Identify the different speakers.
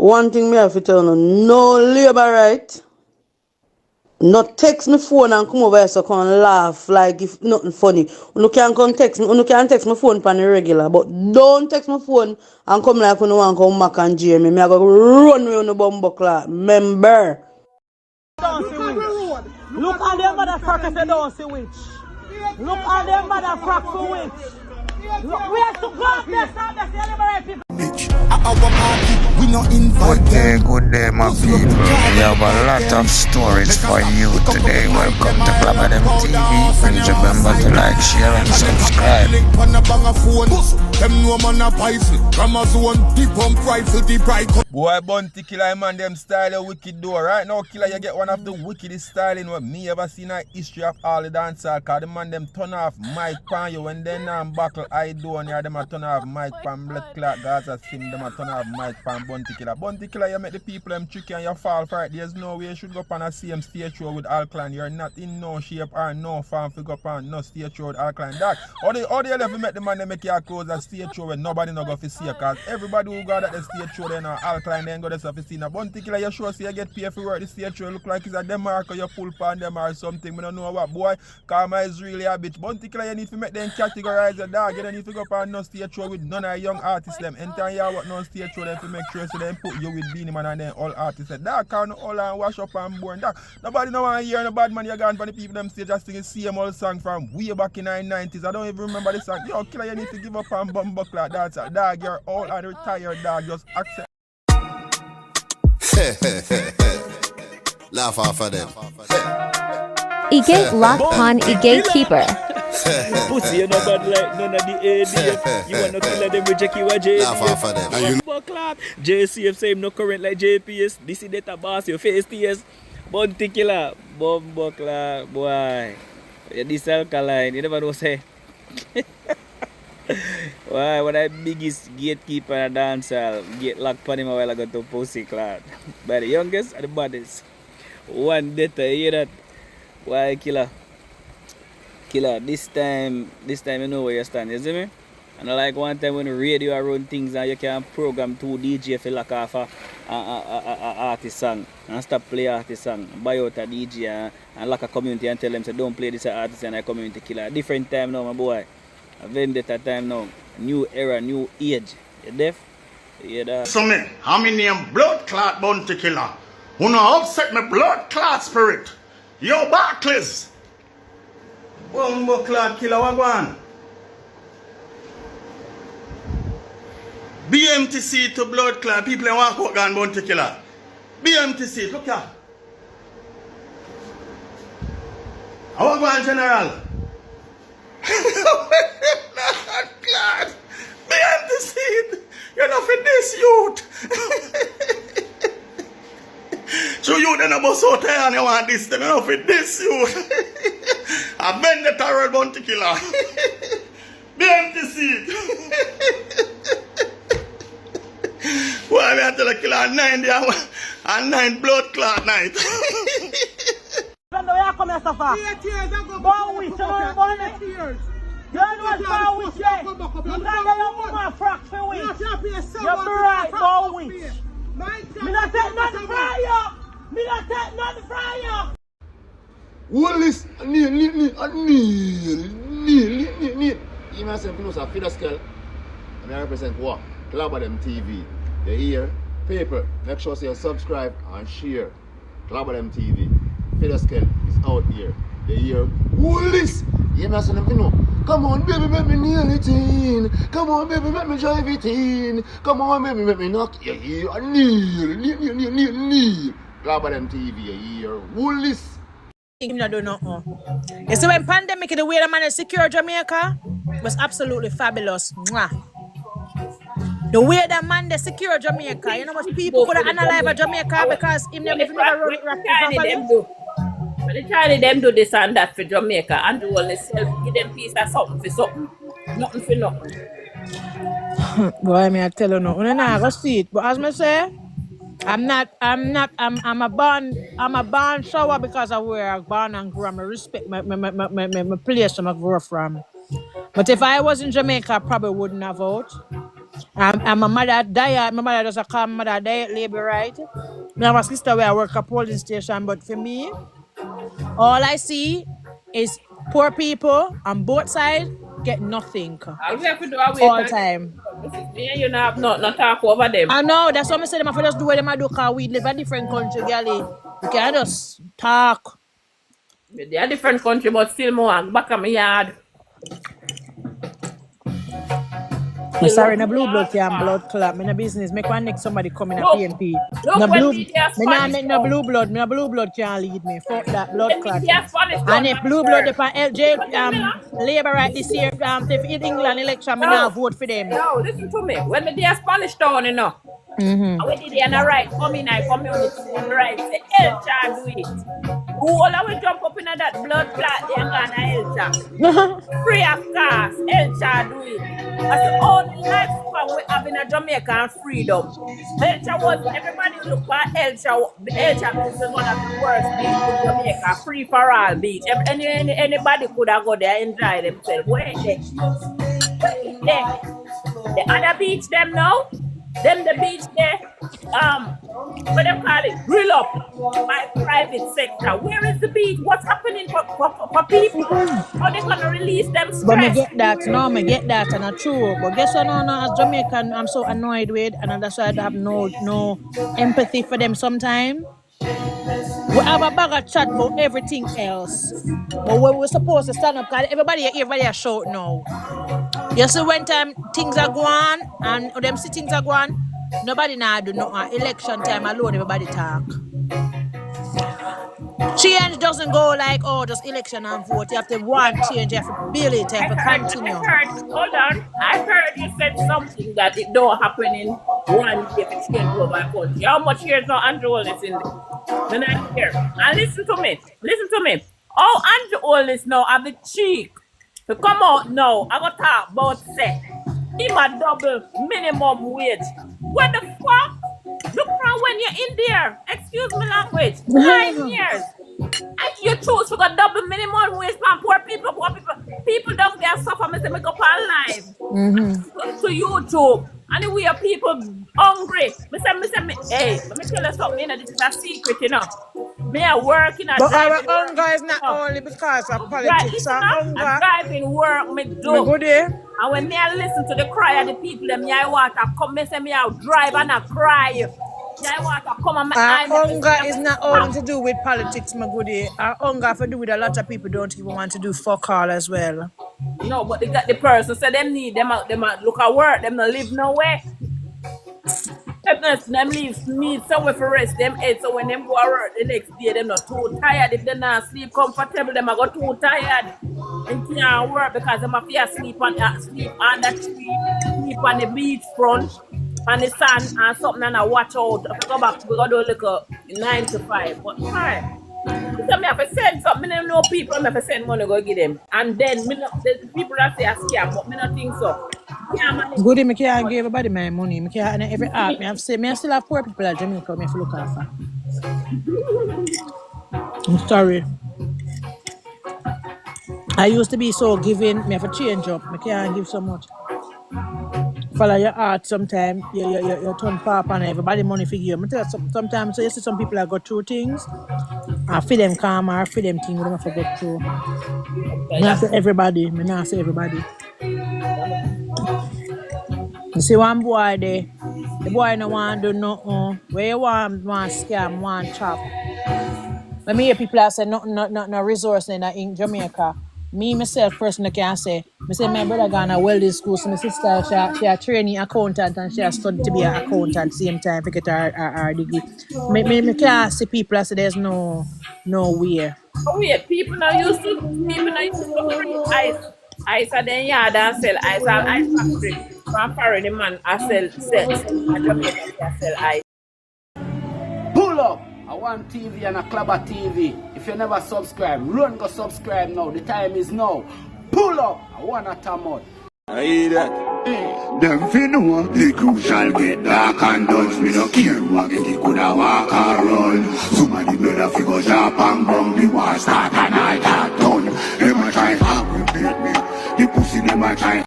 Speaker 1: One thing me have to tell you, no labor right. Not text me phone and come over here so come laugh like if nothing funny. You can come text me, you can text my phone pan the regular, but don't text my phone and come like when you want come Mac and Jeremy. Me I go run with you bumbo clock. Remember.
Speaker 2: Don't see witch. Look at them motherfuckers they don't see witch. Look at them motherfuckers for witch. Look, we have to go up there, stop there, celebrate people.
Speaker 3: We not invite good day, my people. We have a lot of stories for you today. Welcome to Club them TV. Please remember to like, share, and subscribe.
Speaker 4: Boy, Bounty Killer, man, them style a wicked door. Right now, Killer, you get one of the wickedest styling what me ever seen in history of all the dancehall. Cause the man them turn off mic pan you when they buckle I do and them a turn off mic pan blood clot Gaza sim them a turn off mic pan Bounty Killer. Bounty Killer, you make the people them tricky and you fall for it. There's no way you should go up on a same stage show with Alkaline. You're not in no shape or no form to go up on no stage show with Alkaline. That all the left make the man they make you close a stage show when nobody no go to see you. Cause everybody who got at the stage show then Alkaline then go to stuff to see. Now Bounty Killer, you sure see you get paid for work the stage show look like it's a Denmark or you pull pan them or something. We don't know what boy. Karma is really a bitch. Bounty Killer, you need to make them categorize your dog. You don't need to go up on no stage show with none of young artists them. Enter here what no stage show them to make sure so they put you with Beanie Man and then all artists. That can't all and wash up and burn. That nobody know want to hear no bad man you gone for the people them stage just singing same old song from way back in the 90s. I don't even remember the song. Yo, Killer, you need to give up on Bumbuckler. That's a dog, you're old and retired dog. Just accept.
Speaker 5: Laugh off of them.
Speaker 6: Igate lock on gatekeeper.
Speaker 7: Pussy, you know bad like none of the ADF. You wanna kill them with Jackie or JPS.
Speaker 5: Laugh off of them.
Speaker 7: JCF say him no current like JPS. This is data boss, your face TS. Bounty Killer, Bumbuckler, boy. This Alkaline, you never know say. Why, when I biggest gatekeeper and dancer, get locked on him a while ago to Pussy Clan. By the youngest and the baddest. One data, you hear that? Why, Killer, this time you know where you stand, you see me? And like one time when the radio run things and you can program 2 DJ if you lock off a artist song and stop play artist song, buy out a DJ and lock a community and tell them say don't play this artist and a community killer. Different time now, my boy. A vendetta time now. New era, new age. You deaf? You hear that?
Speaker 8: So me, how me name blood clot Bounty Killer. Who no upset my blood clot spirit. Yo, Barclays. Bumbo clot killer, what go on? BMTC to blood clot. People in walk out and Bounty Killer. BMTC, look here. I want to go on, General. Blood clot. BMTC. You're not for this youth. So you then about out here and you want this, then enough with this you. I bend the terror Bounty Killer. BMTC. Why I tell the killer at 9 day and 9 blood clot night.
Speaker 2: When do you come here, Safa? 8 years ago. Born with, you know, born with tears. You know what's born with, yeah? You can't get your woman frack for witch. You're right, born with. Me not take nothing from you. Me not take nothing from you.
Speaker 9: Holness, kneel. You myself knows a feeder scale. And I represent what? Club them TV. You hear? Paper. Make sure you subscribe and share. Club them TV. Feeder scale is out here. You hear? Holness. You myself know. Come on, baby, make me kneel it in. Come on, baby, make me drive it in. Come on, baby, make me knock your ear. Kneel. Grab them TV, you hear? Holness.
Speaker 2: Him not do nothing. You see when pandemic, the way the man is secure Jamaica was absolutely fabulous. Mwah. The way that man they secure Jamaica, you know much people could have analyzed Jamaica because him never run it properly.
Speaker 10: But they try them do this and that for Jamaica and do all this self, give them piece of something for something. Nothing for nothing.
Speaker 2: Boy, me I tell you no, I not go see it. But as me say, I'm a born shower because of where I born and grew. I respect my place I grew from. But if I was in Jamaica, I probably wouldn't have voted. And my mother died. My mother does a come, mother diet labor, right? I have a sister where I work at polling station, but for me, all I see is poor people on both sides get nothing.
Speaker 10: All we have to do is wait
Speaker 2: All
Speaker 10: and
Speaker 2: time.
Speaker 10: this is me and you not have not talk over them.
Speaker 2: I know, that's what I say them have to just do what them do, because we live in a different country, girlie. We can't just talk.
Speaker 10: They are different country, but still more back of my yard.
Speaker 2: I'm sorry, no blue blood can blood clot. Me no business. Make one next somebody come in a PNP. No blue, me nah make no blue blood. Me no blue blood can lead me. Fuck that blood clot. And if blue blood if LJ Labour right this year if in England election, me nah vote for them.
Speaker 10: No, listen to me. When me there Spanish town, you know. I went in there and I right come in our community and right say Elcha do it. Who all I will jump up in that blood clot and Elcha. Free of cost, Elcha do it. That's the only lifespan we have in a Jamaican freedom. Elcha was everybody look for Elcha. Elcha is one of the worst beach in Jamaica, free for all beach. Anybody could have go there and enjoy themselves. Wait there. The other beach them now. Them the beach there, what them call it, grill up by private sector. Where is the beach? What's happening for people? How they gonna release them stress?
Speaker 2: But me get that, no, me get that, and not true. But guess what? No, as Jamaican, I'm so annoyed with, and that's why I have no empathy for them sometimes. We have a bag of chat about everything else, but when we're supposed to stand up, because everybody are shout now. You see, when time things are going and them see things are going, nobody now do nothing. Election time alone, everybody talk. Change doesn't go like, oh, just election and vote. You have to want change, you have to build it, you have to continue.
Speaker 10: Hold on. I heard you said something that it don't happen in one day to change over a country. How much years now Andrew Holness in there? Then I hear. And listen to me. Oh, Andrew Holness now have the cheek to come out now. I got to talk about say him a double minimum wage. What the fuck? Look from when you're in there. Excuse me language. 9 years. And you choose for the double minimum wage for poor people. People don't get suffer. I say make up our life. To YouTube. And we are people hungry. Hey, let me tell you something. This is a secret, you know. Me are working at.
Speaker 2: But our hunger is not only because of politics.
Speaker 10: I'm driving work, me do. And when me I listen to the cry of the people, me I want to come, me say me I drive and I cry. Me I want to come and
Speaker 2: our hunger is not only to do with politics, my goodie. Our hunger have to do with a lot of people don't even want to do fuck all as well.
Speaker 10: No, but they got the person, so them need them look at work, them not live nowhere. Them need somewhere for rest them head, so when them go to work the next day, them not too tired. If they not sleep comfortable, them are go too tired and can't work because them have to sleep on the tree, sleep on the beach front, on the sun and something, and I watch out. If I go back, we go do like a 9 to 5. But fine. So me have to send something. I know people, I have to send money to go give them. And then the people that say I scam, but me not think so.
Speaker 2: Goody, me can't give everybody my money. Me can't every app. Me have to say, me still have poor people at Jamaica. Me have to look after. I'm sorry. I used to be so giving. Me have to change up. Me can't give so much. Follow your heart sometimes. You turn pop and everybody money for you. I tell you sometimes, so you see some people that go through things. I feel them calm or feel them things we don't have to go through. Me not say everybody. Me not say everybody. You see one boy there. The boy no want to do nothing. Where you want scam, want chop. When me hear people that say no resource in Jamaica. Me myself personally can say, my brother gone to welding school, so my sister she a training accountant and she has studied to be an accountant same time to get her degree. Me can't see people that say there's no way.
Speaker 10: Oh yeah, people not used to free ice at the yard and sell ice at ice factory. From Florida man I sell Jamaican I sell ice.
Speaker 5: Pull up! I want TV and a Clubber TV. If you never subscribe, run go subscribe now. The time is now. Pull up! I want a tamot.
Speaker 8: I hear that. Them finna the crucial get dark and dodge. Me no care what get it coulda walk or run. Somebody better figure sharp and gun. The war start and I got done. Them a try to aggravate me. The pussy them a try.